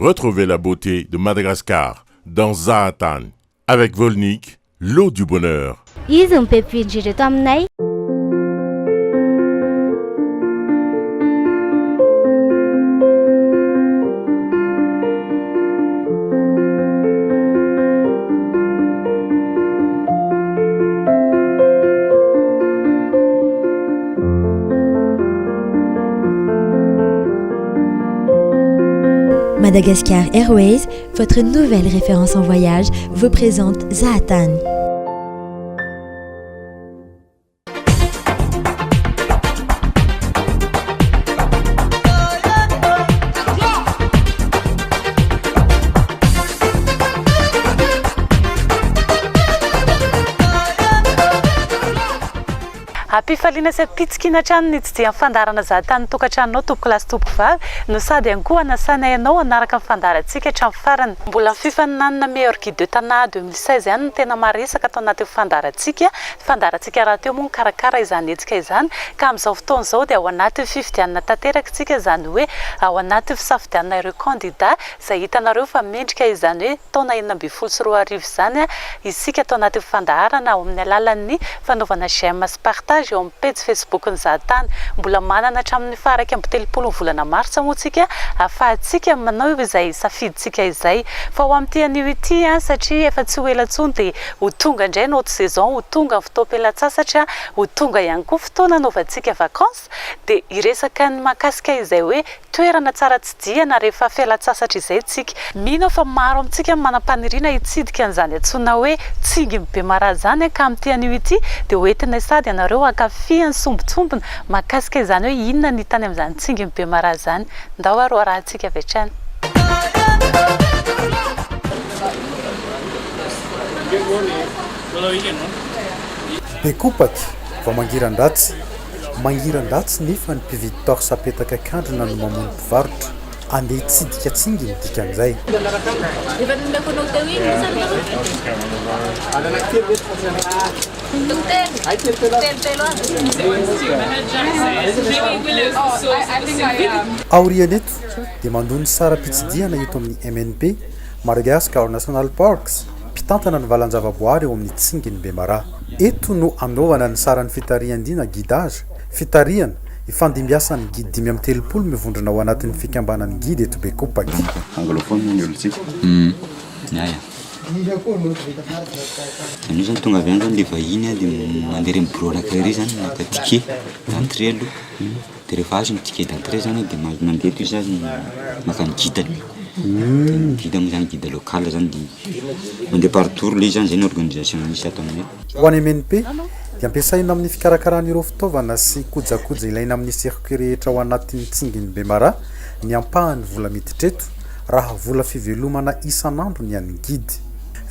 Retrouvez la beauté de Madagascar dans Zahatan. Avec Volnik, l'eau du bonheur. Izy mipepidy reto aminay. Madagascar Airways, votre nouvelle référence en voyage, vous présente Zahatan. Ampifaliana sy apitsikina hatrany ny tsy dia mifandarana Zahatan tokantranonao tompoko lasy tompoko vavy no sady ihany koa hanasana ianao hanaraka ny fandarantsika hatramin'ny farany. Mbola fifaninanana meilleur guide de Tana 2016 ihany no tena maresaka tao anaty fandarantsika raha teo moa karakara izany hetsika izany ka amin'izao fotoana izao dia ao anaty fifidianana tanterakatsika izany hoe ao anaty fisafidianana ireo candidat izay hitanareo fa mendrika izany hoe taona 2024 izany isika tao anaty fandaharana ao amin'ny alalan'ny fanaovana j'aime sy partage eo amin'ny page Facebook ny Zahatan. Mbola manana hatramin'ny faraka amby 30 volana martsa moa tsika ahafahantsika manao izay safiditsika izay fa ho amin'ity anio ity satria efa tsy ho ela intsony dia ho tonga indray ny haute saison, ho tonga ny fotoam-pialatsasatra, ho tonga ihany koa fotoana anaovantsika vacances dia iresaka ny mahakasika izay hoe toerana tsara tsidihana rehefa fialatsasatra izay tsika. Mino fa maro amintsika manam-paniriana hitsidika an'izany antsoina hoe Tsinginy Bemaraha zany ka amin'ity anio ity dia hoentina sady ianareo akafiany sombitsombina mahakasika izany hoe inona ny tany amin'izany Tsinginy Bemaraha zany. Ndao aroa rahantsika avy hatrany. Bekopaky va mangiran-dratsy nefa ny mpividy torsa apetaka akandrona no mamono mpivarotra andeha hitsidika Tsinginy dikan'izay. Aorianeto dia mandony sara pitsidiana eto amin'ny MNP Madagascar National Parks mpitantana ny valan-javaboary eo amin'ny Tsinginy Bemaraha. Eto no anaovana ny saran'ny fitarihan-dina guidage, fitariana ifandimbiasan'ny guide 530 mivondrona ao anatin'ny fikambanan'ny guide eto Bekopaky. Anglophone ny olo-tsika. Anio zany tonga avy any zany le vahiny dia mandeha reny bureau anankiray zany naka ticket d'entrée aloha dia rehefa azo ny ticket d'entrée zany dia mandeha toy zany maka ny guidany. Guide moa zany guide local zany dia mandeha partour le zany zany organisation misy ato aminay. Ho any MNP dia ampiasaina amin'ny fikarakarana fitaovana sy kojakoja ilaina amin'ny circuit rehetra ao anatin'ny Tsinginy Bemaraha ny ampahany vola miditreto raha vola fivelomana isan'andro ny an'ny guide.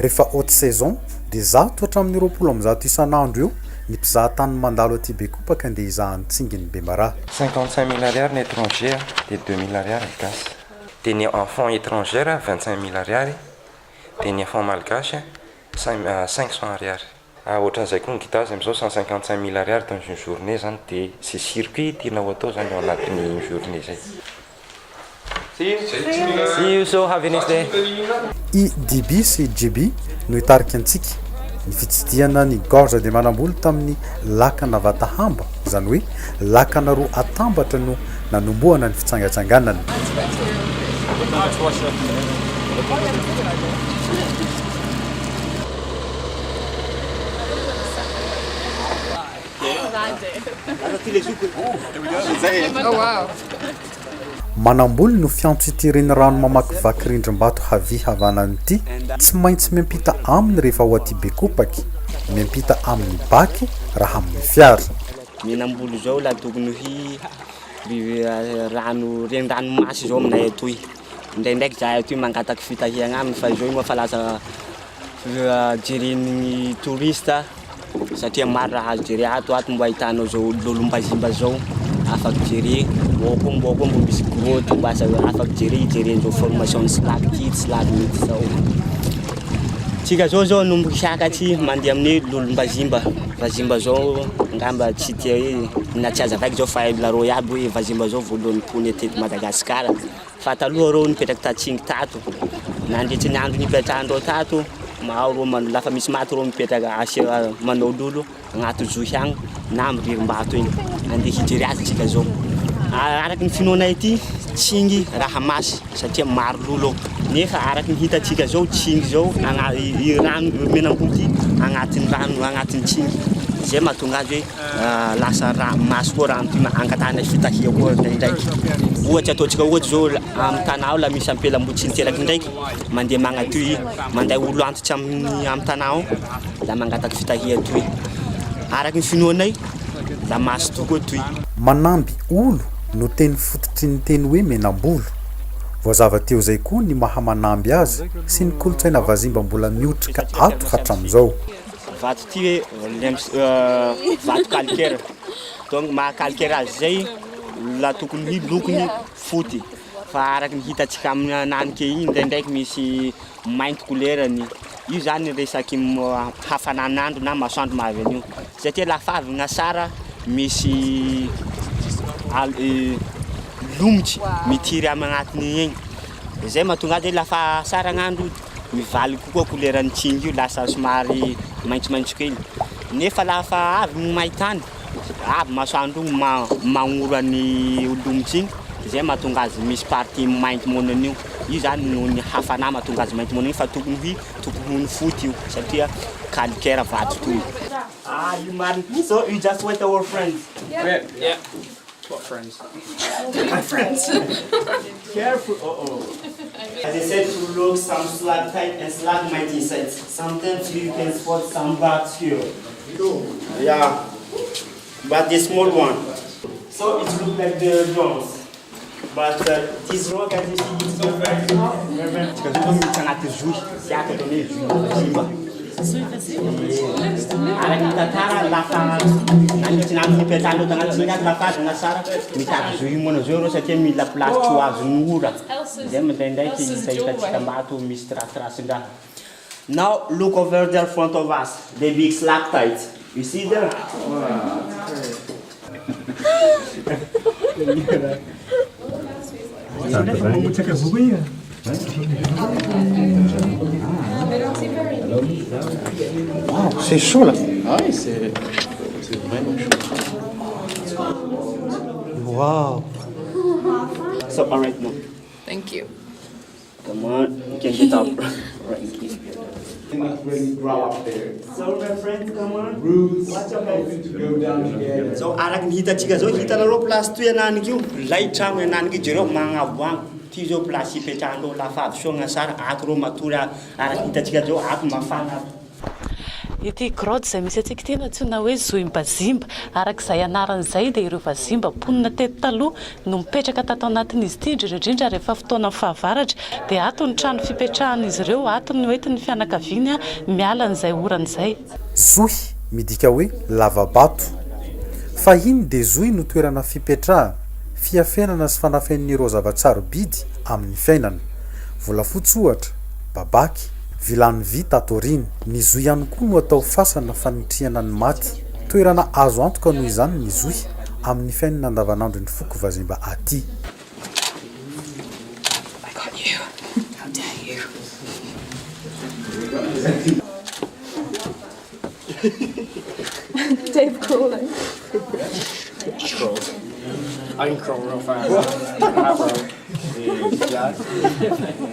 Rehefa haute saison dia 120 isan'andro eo ny mpizahatany mandalo aty Bekopaky andeha hizahan'ny Tsinginy Bemaraha. 55 000 ariary ny étranger dia 2 000 ariary gasy. Dia ny enfant étrangère 25 000 ariary dia ny enfant malgache 500 ariary. Ohatran'izay koa ny guidage amin'izao 155 000 ariary dans une journée zany dia c'est circuit tianao atao zany ao anatin'ny journée zay. See you, so have a nice day. IDB sy GB no hitarika antsika ny fitsidiana ny gorge dia manamboly tamin'ny lakana vatahamba izany hoe lakana roa atambatra no nanombohana ny fitsangatsanganana. Manamboly no fiantso itiren'ny rano mamakivaky rindrim-bato havia havanan'ity tsy maintsy miampita aminy rehefa ao aty Bekopaky, miampita amin'ny baky raha amin'ny fiara. Minamboly zao la tokony rano reniranomasy zao aminay atoy. Ndraindraiky zahay atoy mangataky fitahiagna aminy fa zao moa fa lasa jeren'ny touriste satria maro raha azo jere ato mbo ahitanao zao lolombazimba zao afaky jere mbo koa mbo misy grotte mbo afaky jeren'izao formation sy laky tsy laky mety zao. Tsika zao nomboky sakaty mandeha amin'ny lolombazimba vazimba zao ngamba tsy tia hoe na tsy azavaiko zao fa larô iaby hoe vazimba zao voalohany pony eteto Madagasikara fa taloha rô nipetraky tatsingy tato nandritry ny andro nipetrahandreo tato mao rô lafa misy maty rô mipetraka asia manao lolo agnaty zohy agny na amiririm-bato igny andeha hijery azy tsika zao araky ny finoanay ity tsingy raha masy satria maro lolo nefa araky ny hitatsika zao tsingy zao rano menamboly ty agnatin'ny rano agnatin'ny tsingy zay mahatonga azy hoe lasa masy koa rano ty angatana fitahia koa ndraikindraiky ohatsy ataontsika ohatsy zao amin'ny tanà ao la misy ampelamboly tsy niteraky ndraiky mandeha magnatoy manday olo antitsy amin'ny tanà ao la mangataky fitahia toy araky ny finoanay la masy tokoa toy manamby olo no teny fototry ny teny hoe menambolo voazava teo zay koa ny mahamanamby azy sy ny kolotsaina vazimba mbola miotrika ato hatram'izao vato ty hoe vato calcaire donc maha calcaire azy zay la tokony lokony foty fa araky ny hitatsika amin'ny ananike igny ndraindraiky misy mainty couleur-ny io zany resaky hafanan'andro na masoandro mahavy an'io satria lafa avy gn'asara misy lomotry mitiry amin'agnatiny igny zay mahatonga azy lafa asara gn'andro mivaly kokoa couleur-ny tsingy io lasa somary maitsomaitso kely nefa lafa avy ny maitany avy masoandro magnoro any lomotry igny zay mahatonga azy misy partie mainty monany io zany no ny hafanà mahatonga azy mainty monany fa tokony ho foty io satria calcaire vato toy you married so you just went our friends yeah. What friends? My friends. Careful. As I said, to look some stalactite and stalagmite inside. Sometimes you can spot some rocks here. Yeah, but the small one. So it looks like the drums. But this rock, as you see, it's different. Because you don't need to zoom. C'est à côté de zoom. Araky tantara lafa nanitsy nandro nipetrahandreo tagnatin'ny azy lafa azy gn'asara mitady zohy moana zao reo satria mila place tsy ho azon'ny ora zay mandraindraiky hitatsika mbato misy trace-trace-ndraha. Now look over there in front of us, the big stalactite. You see there? Wow, c'est chaud là. Ah oui, c'est vraiment chaud. Wow. So all right now. Thank you. Come on, you can get up. Right here. Really grow up there. So my friend, come on. Roots. Watch your head. To go down together. So araky ny hitatsika zao hitanareo place toy ananiky io. Lay tragno ananiky jereo magnavoango. Ty zao place ipetrahandreo lafa avy soa gn'asara ato reo matory araky hitatsika zao ato mafana. Ity grotte zay misy atsika ty antsoina hoe zohimbazimba arak'izay anaran'izay dia ireo vazimba ponina teto taloha no mipetraka tato anatin'izy ity indrindrindrindra rehefa fotoana fahavaratra dia ato ny trano fipetrahan'izy ireo ato ny hoentin'ny fianakaviany miala n'izay oran'izay. Zohy midika hoe lavabato fa iny dia zohy no toerana fipetraha fiafenana sy fanafen'ireo zavatsarobidy amin'ny fiainana volafotsy ohatra babaky vilany vita atoriny ny zohy ihany koa no atao fasana fanitriana ny maty toerana azo antoka noho izany ny zohy amin'ny fiainana andavanandro ny foko vazimba aty. I got you. How dare you? Dave crawling. Crawl. I can crawl real fast. Yeah.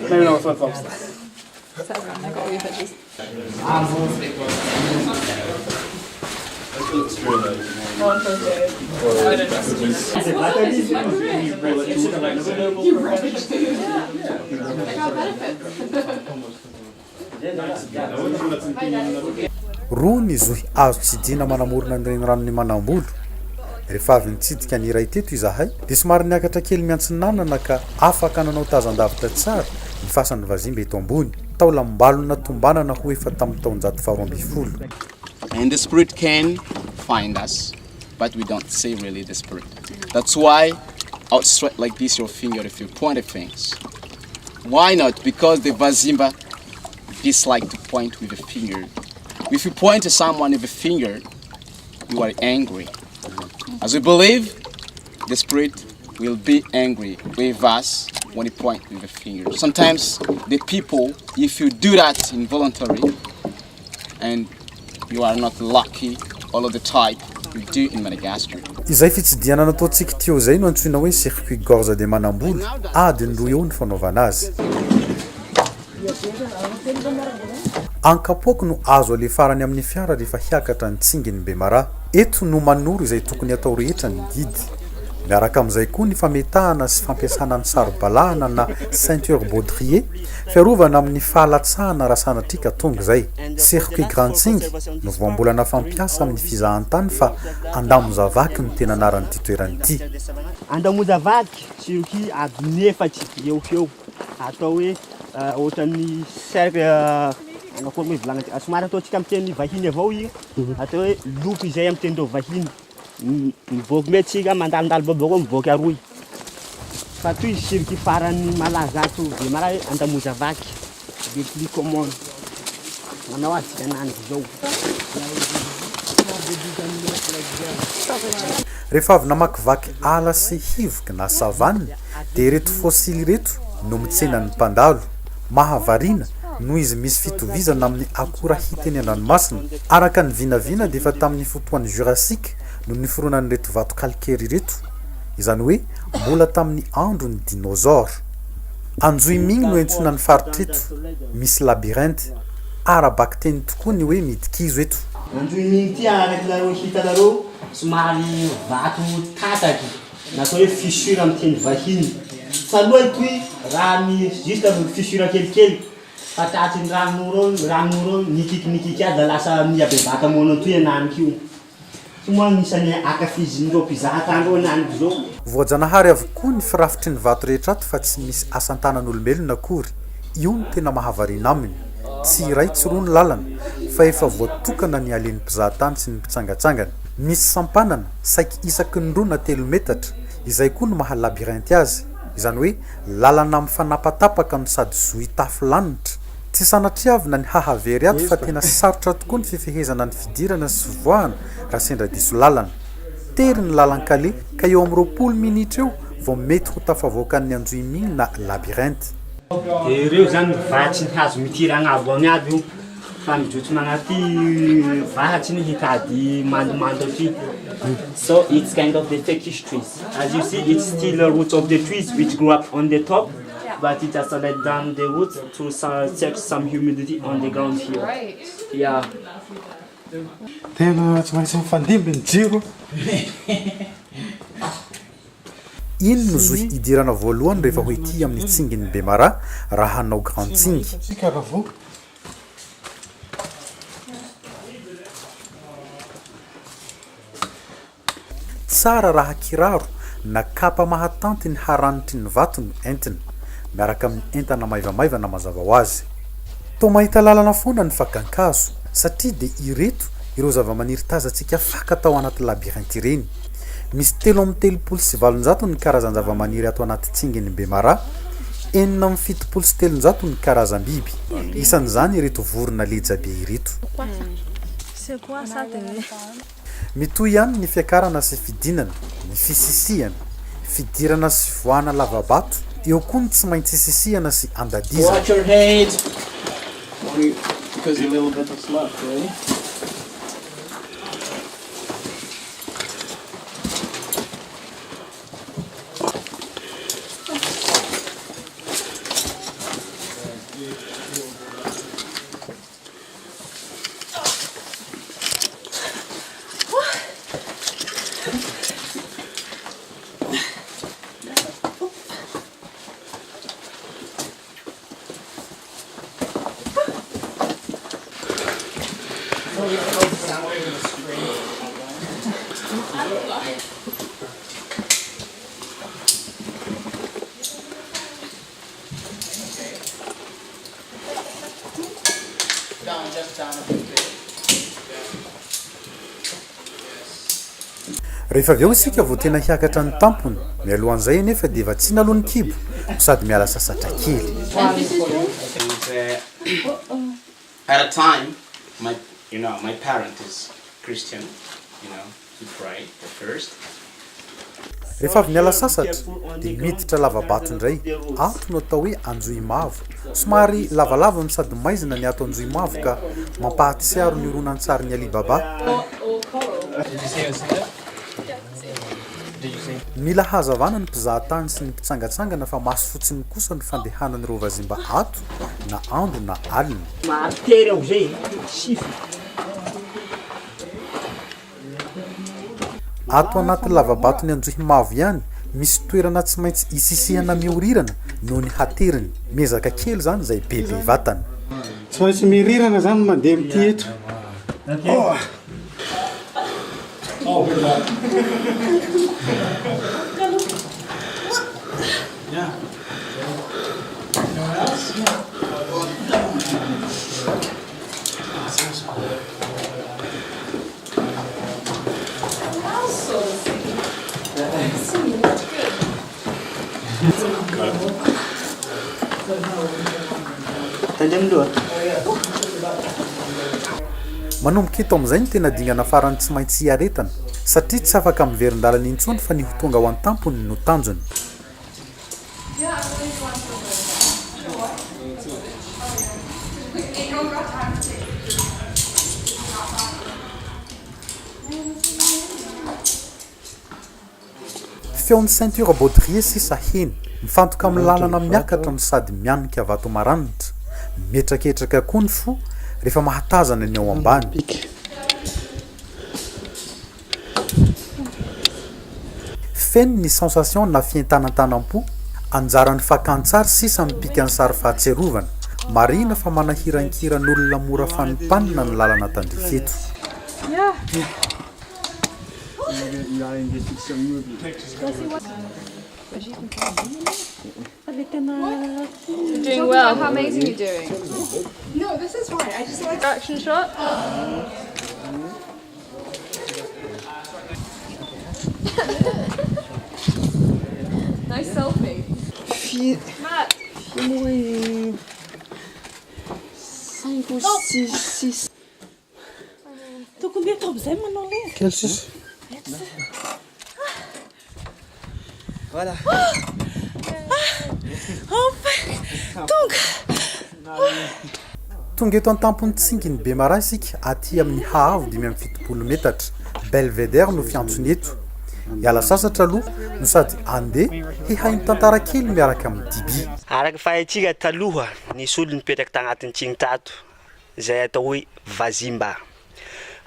Maybe not flip flops. I got all your pictures. Roa ny zohy azo tsidina manamorona ny ranony manambolo rehefa avy nitsidika ny iray teto izahay dia somary niakatra kely miantsinanana ka afaka nanao tazan-davitra tsara ny fasan'ny vazimba eto ambony tao lambalona tombanana ho efa tamin'ny taonjato faharoa amby folo. And the spirit can find us, but we don't see really the spirit. That's why outstretch like this your finger if you point at things. Why not? Because the vazimba dislike to point with a finger. If you point to someone with a finger, you are angry. As we believe, the spirit will be angry with us when you point with the finger. Sometimes the people, if you do that involuntarily and you are not lucky all of the type we do in Madagascar. Izay fitsidiana nataontsika teo zay no antsoina hoe circuit gorge de manambolo adiny roa eo ny fanaovana azy. Ankapoaka no azo alefarany amin'ny fiara rehefa hiakatra ny tsinginy Bemara. Eto no manoro izay tokony atao rehetra ny guide. Miaraka amin'izay koa ny fametahana sy fampiasana ny saro-balahana na ceinture baudrier fiarovana amin'ny fahalatsahana raha sanatrika tonga izay. Circuit Grand Tsing no voambolana fampiasa amin'ny fizahantany fa Andamozavaky no tena anaran'ity toerana ity. Andamozavaky circuit adiny efatry eo eo atao hoe ohatran'ny cercle anakory hoe volagna somary ataontsika amin'ny teny vahiny avao io atao hoe loko izay amin'ny teny vahiny mivoaka metsika mandalindalo babako mivoaka aroy fa toy circuit farany malaza ato Bemara hoe Andamozavaky le plus common manao azy anany zao. Rehefa avy namakivaky ala sy hivoka na savanne dia reto fossile reto no mitsenan'ny mpandalo mahavarina noho izy misy fitovizana amin'ny akora hita eny an-dranomasina. Araka ny vinavina dia efa tamin'ny fotoan'ny Jurassique no niforonan'ny reto vato calcaire reto, izany hoe mbola tamin'ny andron'ny dinosaure. Anjoimigny no entsoina ny faritra eto, misy labyrinthe arabaky teny tokoa ny hoe midikizo eto. Anjoimigny ty araka hitanareo somary vato tataky natao hoe fissure amin'ny teny vahiny. Taloha itoy raha ny juste fissure kelikely patatiny ranon'oro nikiky azy da lasa miabevaka mono toy ananiky io. Somary nisany akafizin'ireo mpizahatany reo ananiky zao. Voajanahary avokoa ny firafitry ny vato rehetra ato fa tsy misy asan-tanan'olombelona akory. Io no tena mahavarina aminy. Tsy iray tsy roa ny lalana fa efa voatokana ny alen'ny mpizahatany sy ny mpitsangatsangana. Misy sampanana saiky isaky ny 2 na 3 metatra izay koa no mahalabyrinthe azy, izany hoe lalana mifanapatapaka no sady zohy tafo lanitra. Tsy sanatriavina ny hahavery ato fa tena sarotra tokoa ny fifehezana ny fidirana sy voahana raha sendra diso lalana. Tery ny lalan-kale ka eo amin'ny 20 minitra eo vao mety ho tafavoakan'ny Anjoimigny na labyrinthe. Ireo zany vatsy ny hazo mitira agnabo agny aby io fa mijotso magnaty vahatsy ny hitady mandomando aty. So it's kind of the Turkish trees. As you see, it's still the roots of the trees which grew up on the top, but it has let down the roots to check some humidity on the ground here. Yeah. Tena tsy maintsy mifandimby ny jiro. Ino no zohy idirana voalohany rehefa hoety amin'ny tsingin'ny Bemara raha hanao Grand Tsing. Tsara raha kiraro na kapa mahatanty ny haranitry ny vato no entina miaraka amin'ny entana maivamaivana mazava ho azy. Toa mahita lalana foana ny fakankazo satria dia ireto ireo zava-maniry tazantsika faka tao anaty labyrinthe ireny. Misy 3,700 ny karazan-java-maniry ato anaty tsingin'ny Bemara, 7,700 ny karazam-biby. Isan'izany ireto vorona lejabe ireto. Mitohy ihany ny fiakarana sy fidinana, ny fisisihana, fidirana sy voana lavabato, eo koa ny tsy maintsy sisihana sy andadiza. Watch your head. Because a little bit of left, right? Rehefa avy eo isika vao tena hiakatra ny tampony, mialohan'izay nefa dia efa tsy nalony kibo sady miala sasatra kely. At a time, my parent is Christian, he prayed at first. rehefa avy niala sasatra dia miditra lavabato indray ato no atao hoe anjoy mavo somary lavalava no sady maizina ny ato anjoy mavo ka mampahatsiaro ny oronan-tsary ny Alibaba. Mila hazavana ny mpizahatany sy ny mpitsangatsangana fa maso fotsiny kosa ny fandehanan'ireo vazimba ato na andro na alina. Ato anaty lavabato ny anjohy mavo ihany misy toerana tsy maintsy isisihana miorirana noho ny hateriny mezaka kely zany izay bebe vatana. Tsy maintsy mirirana zany mandeha amin'ity eto. Manomboka eto amin'izay ny tena dingana farany tsy maintsy hiaretana satria tsy afaka miverin-dalana intsony fa ny ho tonga ho an-tampony no tanjony. Feon'ny ceinture baudrier sisa heny mifantoka amin'ny lalana miakatra no sady mianika vato maranitra mimetraketraka koa ny fo rehefa mahatazana ny ao ambany. Feno ny sensation na fientanantanam-po anjaran'ny fakantsary sisa mipika ny sary fahatserovana marina fa manahirankiran'olona mora fanimpanina ny lalana tandrifeto. You're doing well. How amazing are you doing? No, this is fine. I just like action shot. Nice selfie. Matt. 5 ou 6. Tô com medo de você, mano. Quel 6? Voilà. Tonga eto an-tampony tsinginy Bemara isika aty amin'ny haavo 570 metatra Belvedere no fiantsony eto. Iala sasatra aloha no sady andeha hihainy tantara kely miaraka amin'ny Diby. Araka fahatsika taloha nisy olo nipetraka tagnatin'ny Tsinitato izay atao hoe Vazimba.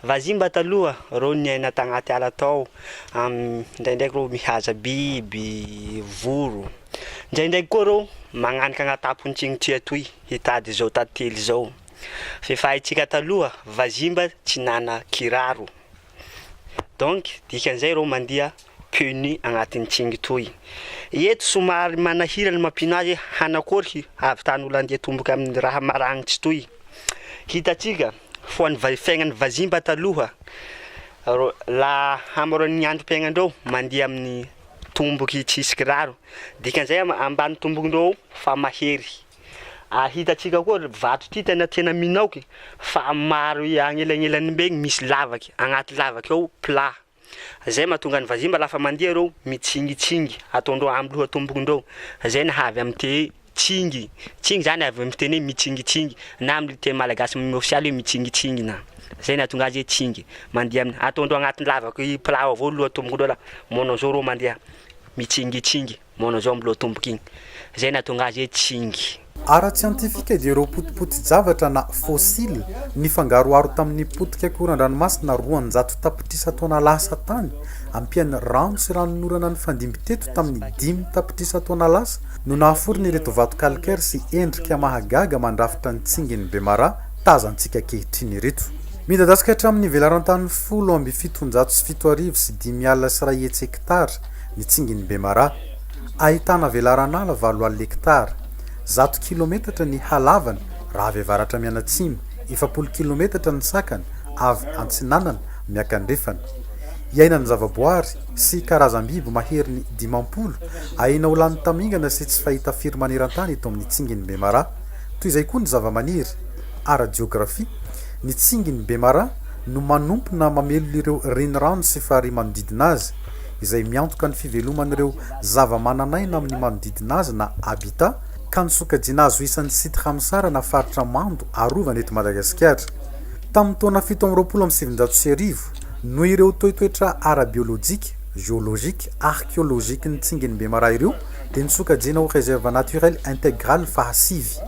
Vazimba taloha reo niaina tagnaty ala tao ndraindraiky reo mihaza biby, voro. Ndraindraiky koa reo magnanika agnaty tampony Tsinitsia toy hitady zao tantely zao. Fahatsika taloha Vazimba tsy nana kiraro. Donc dikan'izay reo mandeha puni agnatin'ny Tsingy toy. Eto somary manahirana mampinazy hanakory avy tany olo andeha tomboka amin'ny raha maragnitsy toy. Hitatsika fo ny fiaignan'ny Vazimba taloha la hamoran'ny androm-piaignandreo mandeha amin'ny tomboky tsisy kiraro. Dikan'izay ambany tombokindreo fa mahery. Hitatsika koa vato ty tena minaoky fa maro agnelagnelany begny misy lavaky agnaty lavaky ao plat. Zay mahatonga ny Vazimba lafa mandeha reo mitsingitsingy ataondreo amin'ny loha tombokindreo. Zay nahavy amin'ny tsingy. Tsingy zany avy amin'ny teny mitsingitsingy na amin'ny teny malagasy ofisialy mitsingitsingy na. Zay nahatonga azy tsingy mandeha amin'ny ataondreo agnaty lavaky plat avao loha tombokindreo la monao zao reo mandeha mitsingitsingy monao zao amin'ny loha tomboky igny. Zay nahatonga azy tsingy. Ara-tsiantifika dia ireo potipotin-javatra na fossile nifangaroaro tamin'ny potika koran-dranomasina 200 tapitrisa taona lasa tany ampian'ny rano sy ranonorana ny fandimby teto tamin'ny 5 tapitrisa taona lasa no nahafory ny reto vato calcaire sy endrika mahagaga mandrafitra ny tsinginy Bemara tazantsika kehitriny reto. Midadasika hatramin'ny velarantany 1707 sy 5,1 hektara ny tsinginy Bemara. Ahitana velaranala 7 hektara. 100 kilometatra ny halavana raha avy avaratra mianatsimy, 70 kilometatra ny sakana avy antsinanana miakandrefana. Iainany zavaboary sy karazam-biby mahery ny 50 aina ho lany tamingana sy tsy fahita firy maneran-tany eto amin'ny tsinginy Bemara. Toy izay koa ny zava-maniry. Ara-jiografia, ny tsinginy Bemara no manompona mamelo ireo renirano sy fary manodidina azy. izay miantoka ny fiveloman'ireo zava-mananaina amin'ny manodidina azy na habitat ka nisokajiana azo isan'ny site Ramsar na faritra Mando arovana eto Madagasikara. Tamin'ny taona 1770 no ireo toetoetra ara-biolojika, géologique, archéologique ny Tsingin'ny Bemaraha ireo dia nisokajiana ho réserve naturel intégral fahasivy.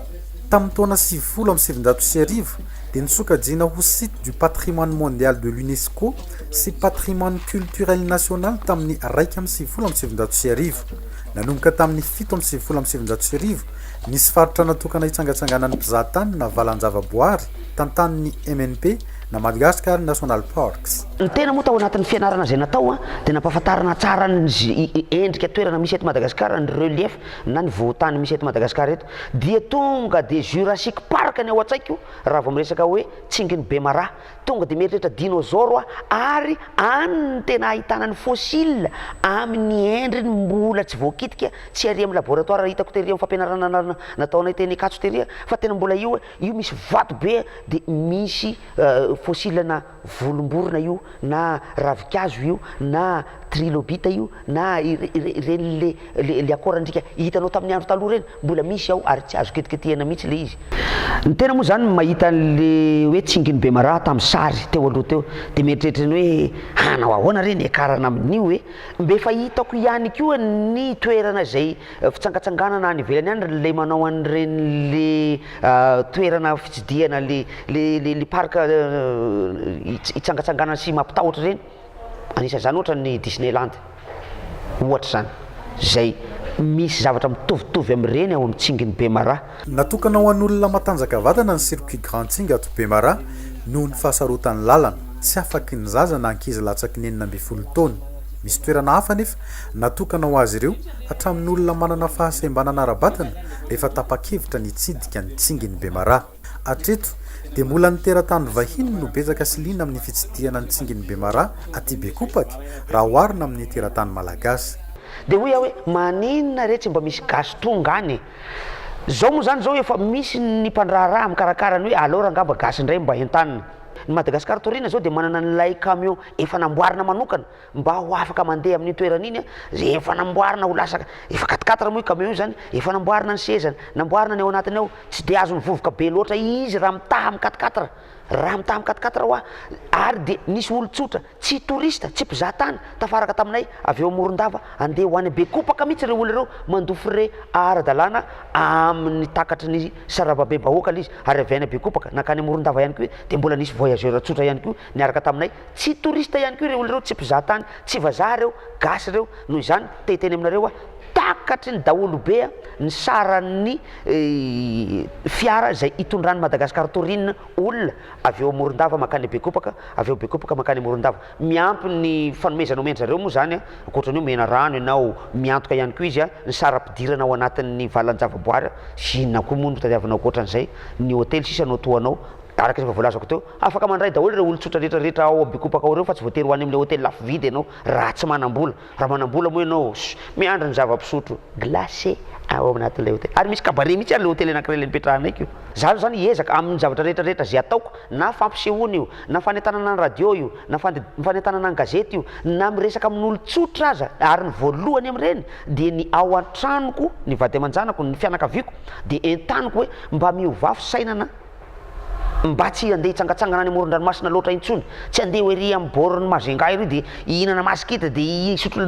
Tamin'ny taona 1770 dia nisokajiana ho site du patrimoine mondial de l'UNESCO sy patrimoine culturel national tamin'ny 1770. Nanomboka tamin'ny 1770 nisy faritra natokana hitsangatsanganan'ny mpizahatany na valan-javaboary tantanin'ny MNP na Madagascar National Parks. Ny tena moa tao anatin'ny fianarana izay natao dia nampahafantarana tsara ny endrika toerana misy eto Madagasikara, ny relief na ny vohotany misy eto Madagasikara eto dia tonga dia Jurassic Park ny ao an-tsaiko raha vao miresaka hoe Tsingin'ny Bemaraha, tonga dia mieritreritra dinosaure ary any tena ahitana ny fossile amin'ny endriny mbola tsy voakitika, tsy ary amin'ny laboratoire hitako tery amin'ny fampianarana nataonay teny Akatso tery fa tena mbola io misy vato be dia misy fossile na volomborona io na ravikazo io na trilobita io na ireny le akorandrika hitanao tamin'ny andro taloha reny mbola misy ao ary tsy azo ketiketihana mihitsy le izy. Ny tena moa zany mahita le hoe Tsingin'ny Bemaraha tamin'ny sary teo aloha teo dia mieritreritra ny hoe hanao ahoana reny ekarana amin'io hoe mbe fa hitako ihany koa ny toerana izay fitsangatsanganana any ivelany any le manao an'ireny le toerana fitsidihana le parka hitsangatsanganana sy mampitahotra reny, anisan'izany ohatra ny Disneyland ohatra zany zay misy zavatra mitovitovy amin'ireny ao amin'ny Tsingin'ny Bemaraha. Natokana ho an'olona matanjaka vatana ny circuit Grand Tsinga ato Bemaraha noho ny fahasarotan'ny lalana tsy afaky ny zaza na ankizy latsaky ny 12 taona. Misy toerana hafa nefa natokana ho azy ireo hatramin'ny olona manana fahasembanana ara-batana rehefa tapa-kevitra ny hitsidika ny Tsingin'ny Bemaraha. Hatreto dia mbola niteratany vahiny no betsaka sy liana amin'ny fitsidihana ny Tsingin'ny Bemaraha aty Bekopaka raha oharina amin'ny teratany malagasy. Dia hoe hoe maninona re tsy mba misy gasy tonga any zao moa zany zao efa misy ny mpandraharaha mikarakarany hoe alora angamba gasy indray mba entanina. Ny Madagasikara torina zao dia manana nylay camion efa namboarina manokana mba ho afaka mandeha amin'ny toerana iny zay efa namboarina ho lasa efa 4x4 moa camion io zany efa namboarina ny sezany namboarina ny ao anatiny ao tsy dia azony vovoka be loatra izy raha mitaha amin'ny 4x4 raha mitaha amin'ny 4x4 hoa ary dia nisy olon-tsotra tsy touriste tsy mpizahatany tafaraka taminay avy eo Morondava andeha ho any Bekopaka mihitsy ireo olona ireo mandofy re ara-dalàna amin'ny takatry ny Sarababe bahoaka izy ary avy any Bekopaka nakany Morondava ihany koa dia mbola nisy voyageur tsotra ihany koa niaraka taminay tsy touriste ihany koa ireo olona ireo tsy mpizahatany tsy vazaha ireo gasy ireo noho izany teteny aminareo takatry ny daholobe ny saran'ny fiara zay hitondrany Madagasikara torina olona avy eo Morondava makany Bekopaka avy eo Bekopaka makany Morondava miampy ny fanomezana omendry zareo moa zany ankoatrany hoe mena rano ianao miantoka ihany koa izy ny saram-pidirana ao anatin'ny valan-javaboary sy inona koa moa no tadiavinao ankoatran'izay ny hôtely sisa no toanao araka izay voalazako teo afaka mandray daholo ireo olon-tsotra rehetrarehetra ao Bekopaka ao ireo fa tsy voatery ho any amin'ilay hôtely lafo vidy ianao raha tsy manam-bola raha manam-bola moa ianao miandry ny zava-pisotro glacé ao anatin'ilay hôtely ary misy cabaret mihitsy ary le hôtely anankiray le nipetrahanay io zany zany hiezaka amin'ny zavatra rehetrarehetra zay ataoko na fampisehoana io na fanentanana ny radio io na fanentanana ny gazety io na miresaka amin'ny olon-tsotra aza ary ny voalohany amin'ireny dia ny ao an-tranoko ny vady aman-janako ny fianakaviako dia entaniko hoe mba miovafy sainana mba tsy andeha hitsangatsangana any amoron-dranomasina loatra intsony tsy andeha hoe ry amin'ny borony Majunga iry dia ihinana masikita dia isotro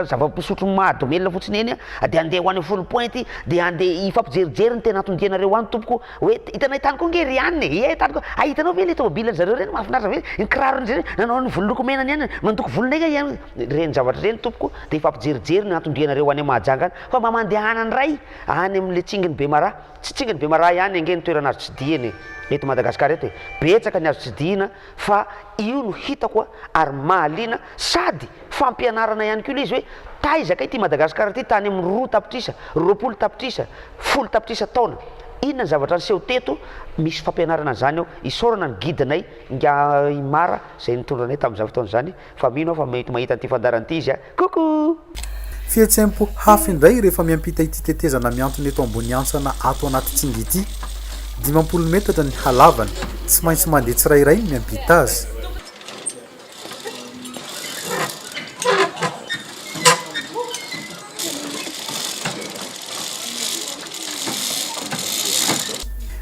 zava-pisotro mahadomelina fotsiny eny dia andeha ho any Full Point dia andeha ifampijerijery ny tena atondianareo any tompoko hoe hitanao hitaniko nge ry any hitaniko hitanao ve le tomobilany zareo reny mahafinaritra ve ny kirarony zay nanao ny vololoko menany any mandoko volonay ihany reny zavatra reny tompoko dia ifampijerijery ny atondianareo any Mahajanga any fa mba mandehana ndray any amin'le Tsingin'ny Bemaraha tsy Tsingin'ny Bemaraha ihany ange ny toerana azo tsidihany eto Madagasikara eto betsaka ny azo tsidihana fa io no hitako ary mahaliana sady fampianarana ihany koa izy hoe taizaka ity Madagasikara ity tany amin'ny 2 tapitrisa 20 tapitrisa 10 tapitrisa taona inona ny zavatra niseho teto misy fampianarana zany ao isorana ny guide-nay nga Imara zay nitondranay tamin'izany fotoana zany fa mino fa mety mahita an'ity fandaran'ity izy coucou fihetsempo hafa indray rehefa miampita ity tetezana miantony eto ambony antsana ato anaty Tsingy ity 50 metatra ny halavany tsy maintsy mandeha tsirairay miampita azy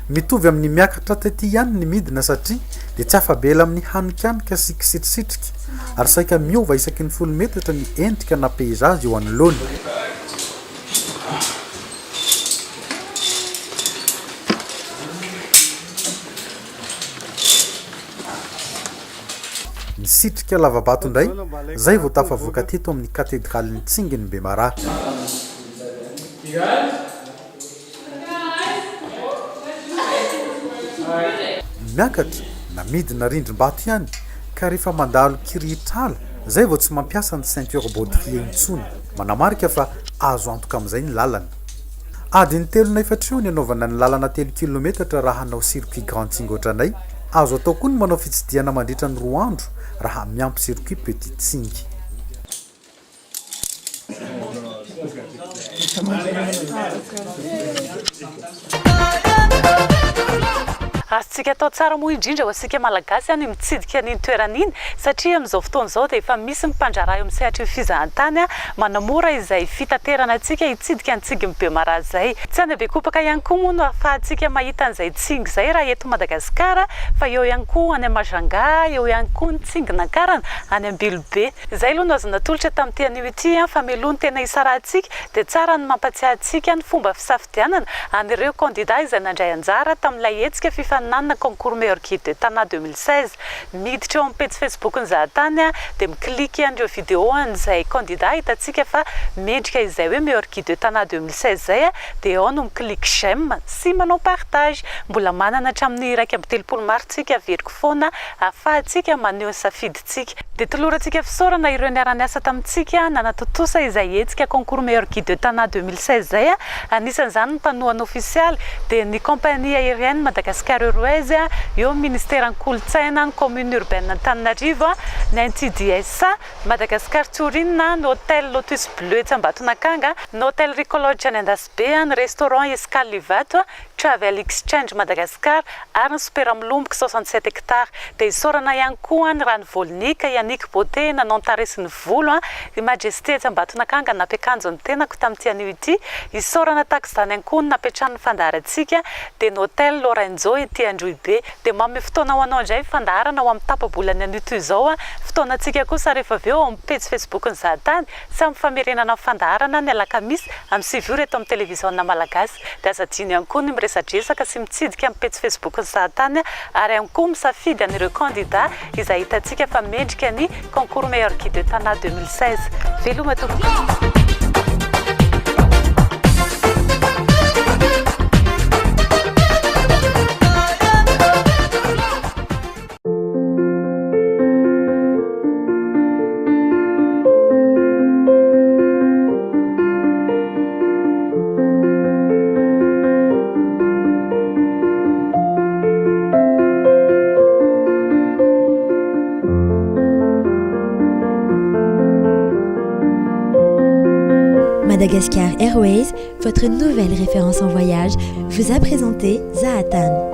mitovy amin'ny miakatra taty ihany ny midina satria dia tsy afabela amin'ny hanikanika sy kisitrisitrika ary saika miova isaky ny 10 metatra ny endrika na peizazy eo anoloany. Sitrika lavabato indray zay vao tafavoaka teto amin'ny katedralin'ny Tsinginy Bemaraha. Miakatra na midina rindrim-bato ihany ka rehefa mandalo kiritrala zay vao tsy mampiasa ny ceinture baudrier intsony, manamarika fa azo antoka amin'izay ny lalana. Adiny 3 ny anaovana ny lalana 3 kilometatra raha hanao circuit Grand Tsingoatranay. Azo atao koa ny manao fitsidiana mandritra ny 2 andro raha miampy circuit Petit Tsingy. Azontsika atao tsara moa indrindra ho asika malagasy any mitsidika ny toeran'iny satria amin'izao fotoana izao dia efa misy mipandraraha eo amin'ny sehatra io fizahan-tany manamora izay fitaterana antsika hitsidika ny Tsinginy Bemaraha izay. Tsy any Bekopaka ihany koa moa no ahafahantsika mahita an'izay tsingy izay raha eto Madagasikara, fa eo ihany koa any Majanga, eo ihany koa ny Tsinginankarana any Ambilobe. Izay aloha no azo natolotra tamin'ity anio ity fameloany tena isarahantsika dia tsara ny mampatsiahy antsika ny fomba fisafidianana an'ireo candidat izay nandray anjara tamin'ilay hetsika fifaninanana concours meilleur guide de Tana 2016. Miditra eo amin'ny page Facebook ny zahatany dia mikliky an'ireo vidéo an'izay candidat hitantsika fa mendrika izay hoe meilleur guide de Tana 2016 zay dia ao no mikliky j'aime sy manao partage. Mbola manana hatramin'ny 1.30 martsika veriko foana ahafahantsika maneho ny safidintsika. Dia tolorantsika fisaorana ireo niara-niasa tamintsika nanatotosa izay hetsika concours meilleur guide de Tana 2016 zay anisan'izany ny mpanohana ofisialy dia ny compagnie aérienne Madagascar Airways, eo ministère kolotsaina ny commune urbaine Antananarivo, ny NTDSA, Madagascar Tourisme, ny hôtel Lotus Bleu Tsambatonakanga, ny hôtel Ricology any Andasibe, ny restaurant Escale Livato, Travel Exchange Madagascar ary ny Super Amlomboka 67 hectares. Dia isaorana ihany koa ny Rano Volnika, Yannick Beauté nanontaresi ny volo, i Majesté Tsambatonakanga napekanjo ny tenako tamin'ity anio ity. Isaorana tax zany ihany koa napetrano ny fandaharantsika dia ny hôtel Lorenzo ety Androibe. Dia mamy fotoana ho anao indray fandaharana ho amin'ny tapabolany anio toy izao fotoanantsika kosa rehefa avy eo amin'ny page Facebook ny zahatany sy amin'ny famerenana ny fandaharana ny alakamisy amin'ny 7 eto amin'ny televiziona malagasy. Dia aza adino ihany koa ny miresadresaka sy mitsidika amin'ny page Facebook ny zahatany ary ihany koa misafidy an'ireo candidat izay hitantsika fa mendrika ny concours meilleur guide de Tana 2016. Veloma tompoko. Madagascar Airways, votre nouvelle référence en voyage, vous a présenté Zahatan.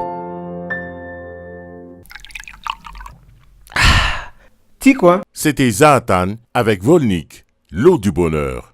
C'était Zahatan avec Volnik, l'eau du bonheur.